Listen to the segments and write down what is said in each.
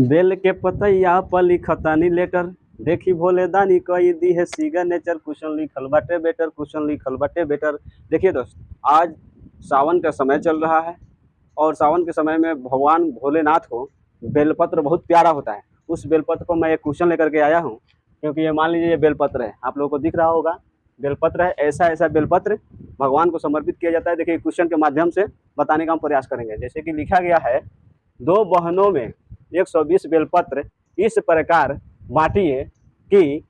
Bell के पतैया पर लिखतानी लेटर, देखी भोले दानी कई दी है सिग्नेचर, कुशन लिखल बाटे बेटर, कुशन लिखल बाटे बेटर। देखिए दोस्त, आज सावन का समय चल रहा है और सावन के समय में भगवान भोलेनाथ को बेलपत्र बहुत प्यारा होता है। उस बेलपत्र को मैं एक क्वेश्चन लेकर के आया हूँ, क्योंकि ये मान लीजिए ये बेलपत्र है, आप लोगों को दिख रहा होगा बेलपत्र है। ऐसा ऐसा बेलपत्र भगवान को समर्पित किया जाता है। देखिए क्वेश्चन के माध्यम से बताने का हम प्रयास करेंगे। जैसे कि लिखा गया है, दो बहनों में 120 बेलपत्र इस प्रकार बांटिए कि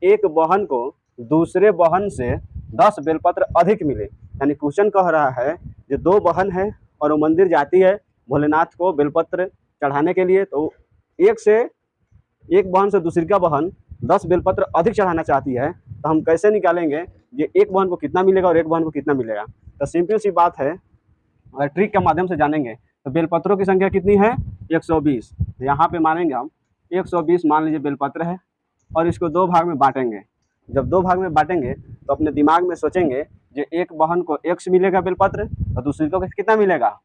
एक बहन को दूसरे बहन से 10 बेलपत्र अधिक मिले। यानी क्वेश्चन कह रहा है जो दो बहन है और वो मंदिर जाती है भोलेनाथ को बेलपत्र चढ़ाने के लिए, तो एक बहन से दूसरी का बहन 10 बेलपत्र अधिक चढ़ाना चाहती है, तो हम कैसे निकालेंगे ये एक बहन को कितना मिलेगा और एक बहन को कितना मिलेगा। तो सिंपल सी बात है, अगर ट्रिक के माध्यम से जानेंगे तो बेलपत्रों की संख्या कितनी है 120। यहाँ पे मानेंगे हम 120 मान लीजिए बेलपत्र है और इसको दो भाग में बांटेंगे। जब दो भाग में बांटेंगे तो अपने दिमाग में सोचेंगे जो एक बहन को x मिलेगा बेलपत्र और दूसरी को कितना मिलेगा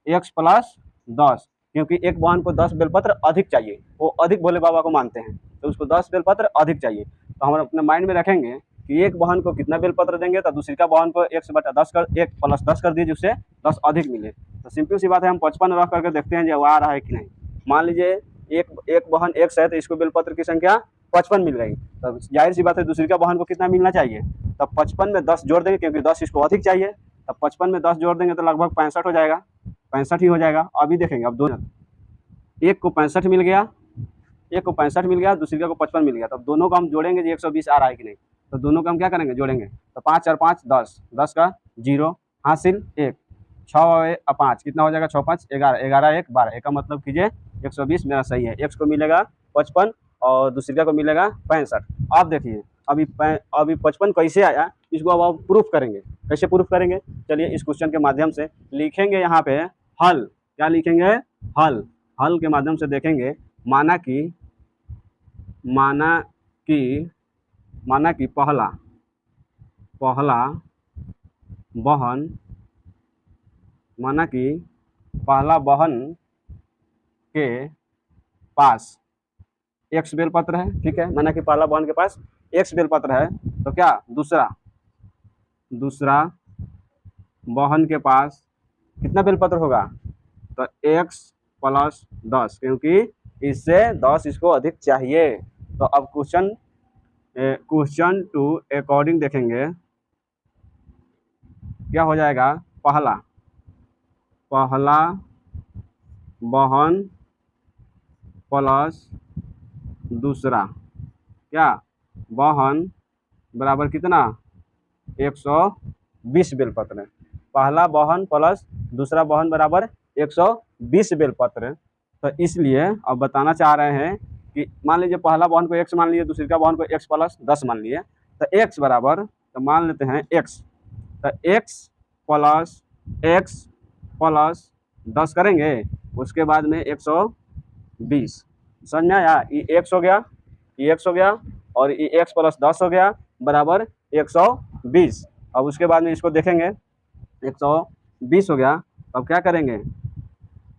x प्लस 10, क्योंकि एक बहन को 10 बेलपत्र अधिक चाहिए, वो अधिक भोले बाबा को मानते हैं तो उसको 10 बेलपत्र अधिक चाहिए। तो हम अपने माइंड में रखेंगे कि एक बहन को कितना बेलपत्र देंगे तो दूसरी का बहन को 1/10 कर 1 प्लस 10 कर दीजिए, उससे 10 अधिक मिले। तो सिंपल सी बात है, हम 55 रख करके देखते हैं जो आ रहा है कि नहीं। मान लीजिए एक बहन x है तो इसको बेलपत्र की संख्या 55 मिल रही, तो जाहिर सी बात है दूसरी का बहन को कितना मिलना चाहिए। तब 55 में 10 जोड़ देंगे क्योंकि 10 इसको अधिक चाहिए, तब 55 में 10 जोड़ देंगे तो लगभग 65 हो जाएगा, 65 ही हो जाएगा। अभी देखेंगे, अब दोनों एक को 65 मिल गया, एक को 65 मिल गया, दूसरी को 55 मिल गया। तब दोनों को हम जोड़ेंगे जो 120 आ रहा है कि नहीं। तो दोनों को हम क्या करेंगे, जोड़ेंगे। तो 5 और 5 10, 10 का 0 हासिल 1, 6 और 5 कितना हो जाएगा, 6 5 11, 11 1 12। का मतलब कीजिए 120 मेरा सही है। x को मिलेगा 55 और दूसरी को मिलेगा 65। अब देखिए अभी 55 कैसे आया, इसको अब आप प्रूफ करेंगे। कैसे प्रूफ करेंगे, चलिए इस क्वेश्चन के माध्यम से लिखेंगे। यहाँ पे हल, क्या लिखेंगे, हल। हल के माध्यम से देखेंगे, माना कि पहला बहन, माना कि पहला बहन के पास x बेलपत्र है, ठीक है। माना कि पहला बहन के पास x बेलपत्र है, तो क्या दूसरा बहन के पास कितना बेलपत्र होगा, तो x प्लस 10, क्योंकि इससे 10 इसको अधिक चाहिए। तो अब क्वेश्चन टू अकॉर्डिंग देखेंगे क्या हो जाएगा। पहला बहन प्लस दूसरा क्या बहन बराबर कितना 120 बेलपत्र। पहला बहन प्लस दूसरा बहन बराबर 120 बेलपत्र। तो इसलिए अब बताना चाह रहे हैं कि मान लीजिए पहला बहन को x मान लीजिए, दूसरी का बहन को x प्लस 10 मान लिए, तो x बराबर, तो मान लेते हैं x, तो x प्लस 10 करेंगे, उसके बाद में 120। समझ में आया, ये x हो गया, ये x हो गया और ये x प्लस 10 हो गया बराबर 120। अब उसके बाद में इसको देखेंगे 120 हो गया। अब क्या करेंगे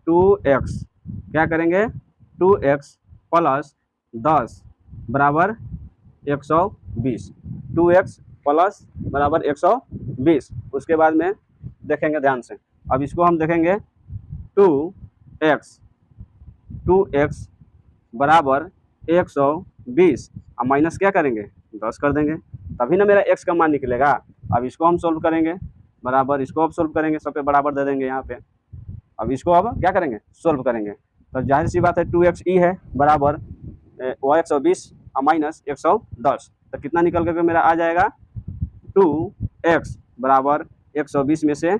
2x, क्या करेंगे 2x प्लस 10 बराबर 120, 2x प्लस बराबर 120। उसके बाद में देखेंगे ध्यान से, अब इसको हम देखेंगे 2x बराबर 120, अब माइनस क्या करेंगे 10 कर देंगे, तभी ना मेरा x का मान निकलेगा। अब इसको हम सोल्व करेंगे, बराबर इसको अब सोल्व करेंगे, सब पे बराबर दे देंगे यहाँ पे। अब इसको अब क्या करेंगे, सोल्व करेंगे। तो जाहिर सी बात है 2x ई है बराबर 120 माइनस 110, तो कितना निकल करके मेरा आ जाएगा 2x बराबर 120 में से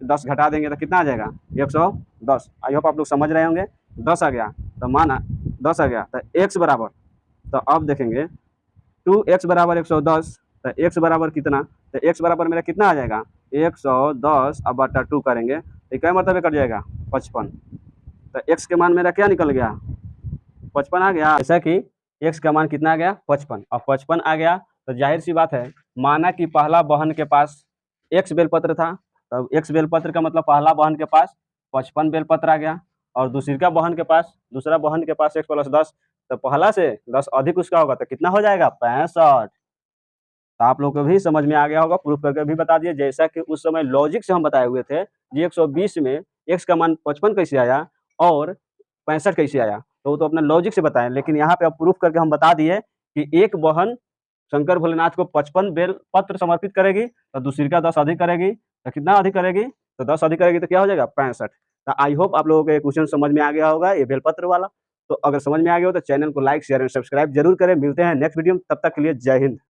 10 घटा देंगे तो कितना आ जाएगा 110। आई होप आप लोग समझ रहे होंगे। 10 आ गया, तो माना 10 आ गया, तो x बराबर, तो अब देखेंगे 2x बराबर 110, तो x बराबर कितना, तो x बराबर मेरा कितना आ जाएगा 110 अब बटा 2 करेंगे तो क्या मतलब कट जाएगा 55। तो x के मान मेरा क्या निकल गया 55 आ गया। जैसा कि x का मान कितना आ गया 55, अब 55 आ गया तो जाहिर सी बात है, माना कि पहला बहन के पास x बेलपत्र था, तब x बेलपत्र का मतलब पहला बहन के पास 55 बेलपत्र आ गया। और दूसरा बहन के पास x प्लस 10, तो पहला से 10 अधिक उसका होगा तो कितना हो जाएगा 65। तो आप लोग को भी समझ में आ गया होगा, प्रूफ करके भी बता दिए। जैसा कि उस समय लॉजिक से हम बताए हुए थे कि 120 में x का मान 55 कैसे आया और 65 कैसे आया, तो वो तो अपने लॉजिक से बताएं। लेकिन यहाँ पे अब प्रूफ करके हम बता दिए कि एक बहन शंकर भोलेनाथ को 55 बेल पत्र समर्पित करेगी, तो दूसरी का 10 अधिक करेगी, तो कितना अधिक करेगी, तो 10 अधिक करेगी तो क्या हो जाएगा 65। तो आई होप आप लोगों को ये क्वेश्चन समझ में आ गया होगा, ये बेलपत्र वाला। तो अगर समझ में आ गया हो तो चैनल को लाइक शेयर एंड सब्सक्राइब जरूर करें। मिलते हैं नेक्स्ट वीडियो में, तब तक के लिए जय हिंद।